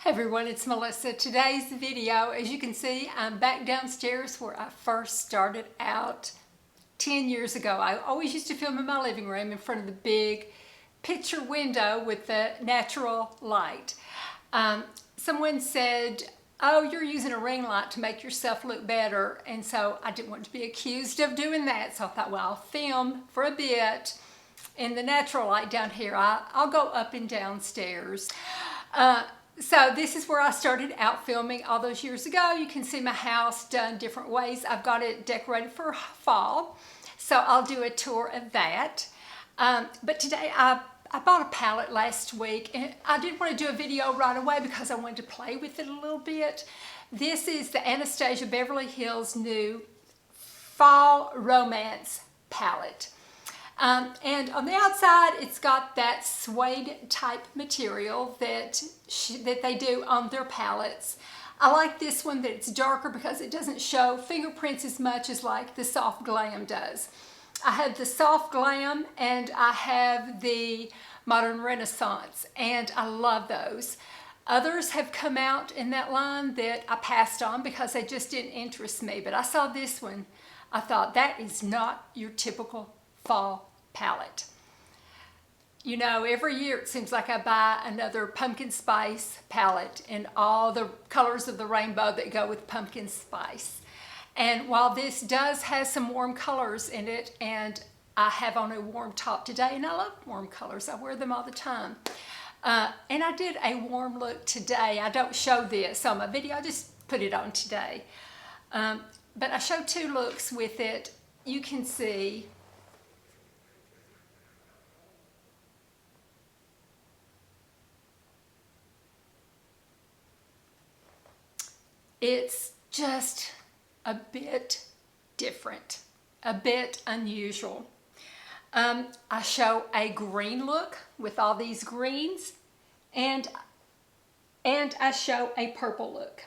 Hey everyone, it's Melissa. Today's video, as you can see, I'm back downstairs where I first started out 10 years ago. I always used to film in my living room in front of the big picture window with the natural light. Someone said, oh, you're using a ring light to make yourself look better. And so I didn't want to be accused of doing that. So I thought, well, I'll film for a bit in the natural light down here. I'll go up and downstairs. So this is where I started out filming all those years ago. You can see my house done different ways. I've got it decorated for fall, so I'll do a tour of that. But today I bought a palette last week, and I didn't want to do a video right away because I wanted to play with it a little bit. This is the Anastasia Beverly Hills new Fall Romance palette. And on the outside, it's got that suede type material that they do on their palettes. I like this one that it's darker because it doesn't show fingerprints as much as like the Soft Glam does. I have the Soft Glam and I have the Modern Renaissance, and I love those. Others have come out in that line that I passed on because they just didn't interest me, but I saw this one. I thought, that is not your typical fall palette. You know, every year it seems like I buy another pumpkin spice palette in all the colors of the rainbow that go with pumpkin spice. And while this does have some warm colors in it, and I have on a warm top today, and I love warm colors, I wear them all the time. And I did a warm look today. I don't show this on my video, I just put it on today. But I showed two looks with it. You can see it's just a bit different, a bit unusual. I show a green look with all these greens, and I show a purple look.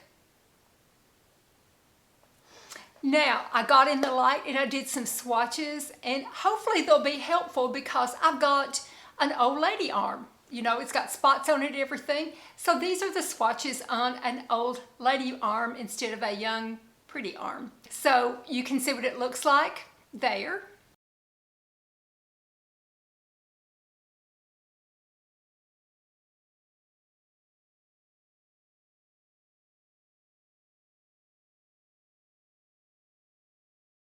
Now, I got in the light and I did some swatches, and hopefully they'll be helpful because I've got an old lady arm. You know, it's got spots on it and everything. So these are the swatches on an old lady arm instead of a young, pretty arm. So you can see what it looks like there.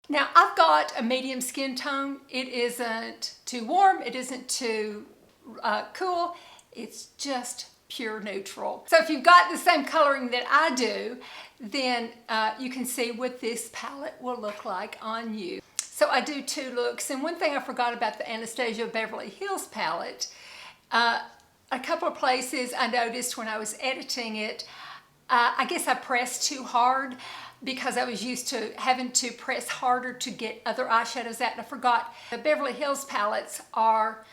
Now, I've got a medium skin tone. It isn't too warm, it isn't too cool, it's just pure neutral. So if you've got the same coloring that I do, then you can see what this palette will look like on you. So I do two looks, and one thing I forgot about the Anastasia Beverly Hills palette, a couple of places I noticed when I was editing it, I guess I pressed too hard because I was used to having to press harder to get other eyeshadows out, and I forgot the Beverly Hills palettes are,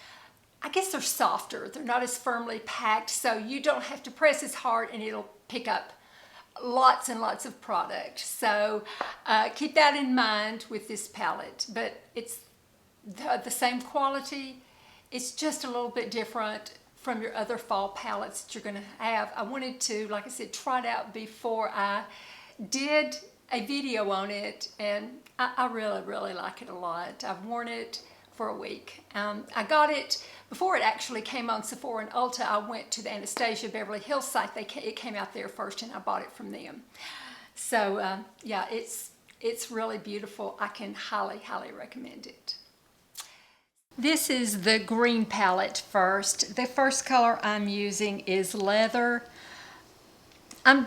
I guess they're softer. They're not as firmly packed, so you don't have to press as hard and it'll pick up lots and lots of product. So keep that in mind with this palette, but it's the same quality. It's just a little bit different from your other fall palettes that you're gonna have. I wanted to, like I said, try it out before I did a video on it, and I really, really like it a lot. I've worn it for a week. I got it before it actually came on Sephora and Ulta. I went to the Anastasia Beverly Hills site. It came out there first, and I bought it from them. So yeah, it's really beautiful. I can highly, highly recommend it. This is the green palette first. The first color I'm using is Leather. I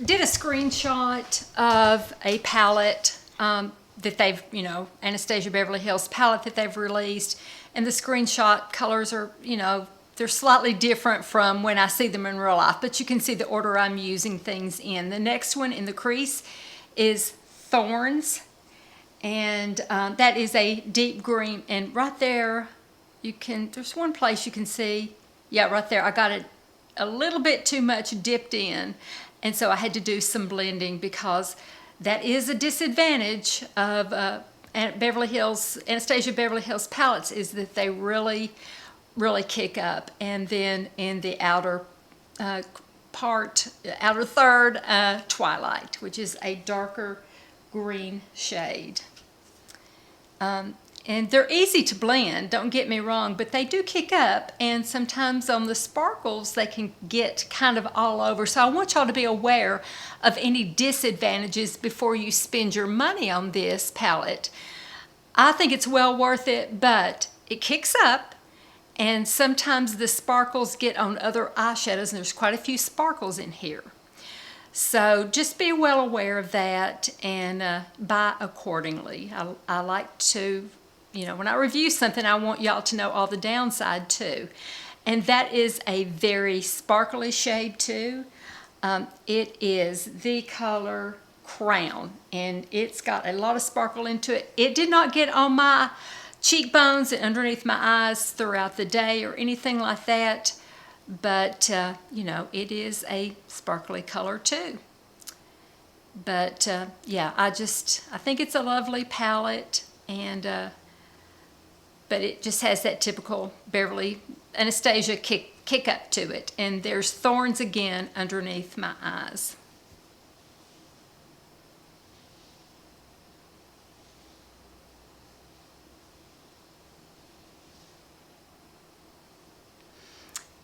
did a screenshot of a palette that they've, you know, Anastasia Beverly Hills palette that they've released, and the screenshot colors are, you know, they're slightly different from when I see them in real life, but you can see the order I'm using things in. The next one in the crease is Thorns, and that is a deep green, and right there you can, there's one place you can see, yeah, right there, I got it a little bit too much dipped in, and so I had to do some blending because that is a disadvantage of Anastasia Beverly Hills palettes, is that they really, really kick up. And then in the outer outer third, Twilight, which is a darker green shade. And they're easy to blend, don't get me wrong, but they do kick up, and sometimes on the sparkles they can get kind of all over. So I want y'all to be aware of any disadvantages before you spend your money on this palette. I think it's well worth it, but it kicks up, and sometimes the sparkles get on other eyeshadows, and there's quite a few sparkles in here. So just be well aware of that and buy accordingly. I like to, you know, when I review something, I want y'all to know all the downside too. And that is a very sparkly shade too. It is the color Crown, and it's got a lot of sparkle into it. It did not get on my cheekbones and underneath my eyes throughout the day or anything like that. But, you know, it is a sparkly color too. But, yeah, I think it's a lovely palette, and, but it just has that typical Beverly Anastasia kick up to it. And there's thorns again underneath my eyes.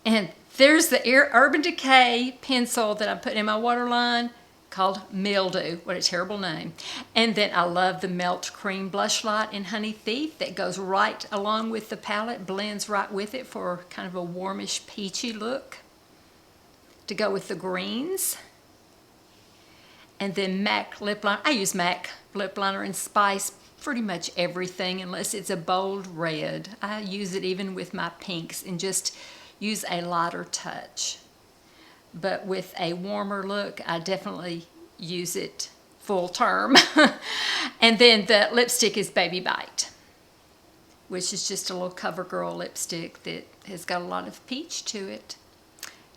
And there's the Urban Decay pencil that I put in my waterline called Mildew. What a terrible name. And then I love the Melt Cream Blush Light in Honey Thief that goes right along with the palette, blends right with it for kind of a warmish peachy look to go with the greens. And then MAC lip liner. I use MAC lip liner in Spice pretty much everything unless it's a bold red. I use it even with my pinks and just use a lighter touch. But with a warmer look, I definitely use it full term. And then the lipstick is Baby Bite, which is just a little CoverGirl lipstick that has got a lot of peach to it.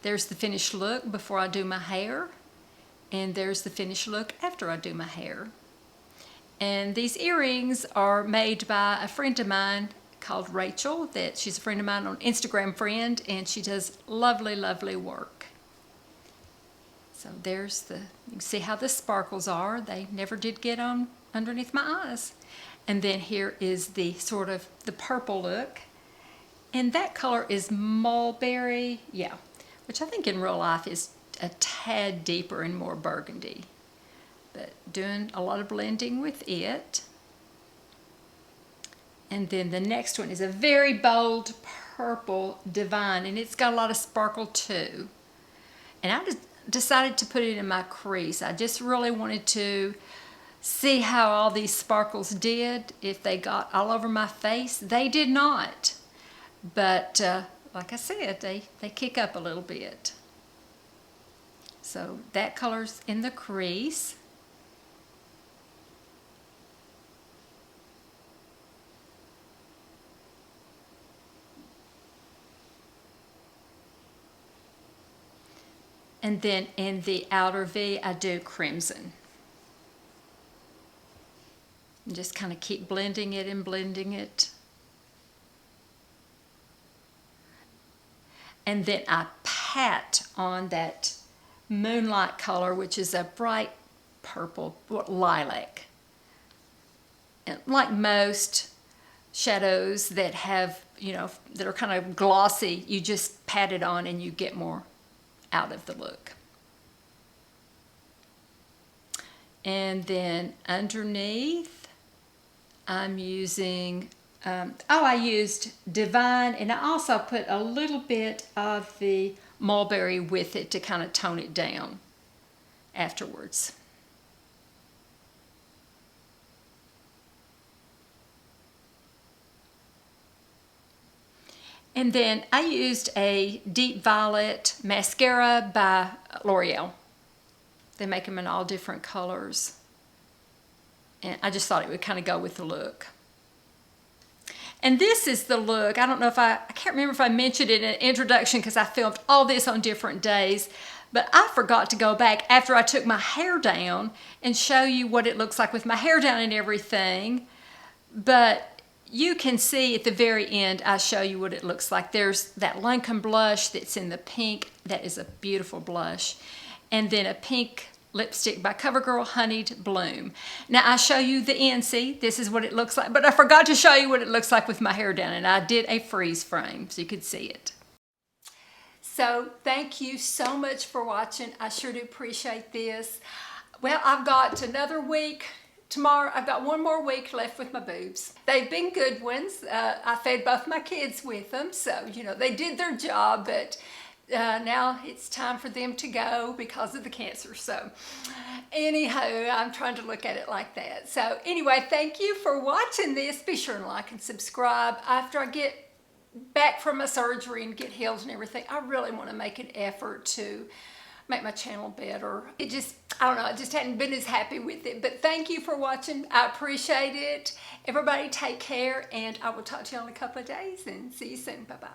There's the finished look before I do my hair, and there's the finished look after I do my hair. And these earrings are made by a friend of mine called Rachel, that she's a friend of mine on Instagram friend, and she does lovely, lovely work. So there's you can see how the sparkles are. They never did get on underneath my eyes. And then here is the sort of the purple look. And that color is mulberry, yeah, which I think in real life is a tad deeper and more burgundy. But doing a lot of blending with it. And then the next one is a very bold purple Divine, and it's got a lot of sparkle too. And I just decided to put it in my crease. I just really wanted to see how all these sparkles did, if they got all over my face. They did not. But like I said, they kick up a little bit. So that color's in the crease. And then in the outer V, I do crimson. And just kind of keep blending it and blending it. And then I pat on that Moonlight color, which is a bright purple, lilac. And like most shadows that have, you know, that are kind of glossy, you just pat it on and you get more out of the look. And then underneath, I'm using, I used Divine, and I also put a little bit of the mulberry with it to kind of tone it down afterwards. And then I used a deep violet mascara by Loreal. They make them in all different colors. And I just thought it would kind of go with the look. And this is the look. I don't know if I can't remember if I mentioned it in an introduction because I filmed all this on different days. But I forgot to go back after I took my hair down and show you what it looks like with my hair down and everything. But you can see at the very end, I show you what it looks like. There's that Lancome blush that's in the pink. That is a beautiful blush. And then a pink lipstick by CoverGirl, Honeyed Bloom. Now I show you the end. See, this is what it looks like. But I forgot to show you what it looks like with my hair down. And I did a freeze frame so you could see it. So thank you so much for watching. I sure do appreciate this. Well, I've got another week. Tomorrow, I've got one more week left with my boobs. They've been good ones. I fed both my kids with them, so, you know, they did their job, but now it's time for them to go because of the cancer. So, anyhow, I'm trying to look at it like that. So, anyway, thank you for watching this. Be sure and like and subscribe. After I get back from my surgery and get healed and everything, I really want to make an effort to make my channel better. I don't know, I just hadn't been as happy with it. But thank you for watching. I appreciate it. Everybody take care, and I will talk to you in a couple of days, and see you soon. Bye-bye.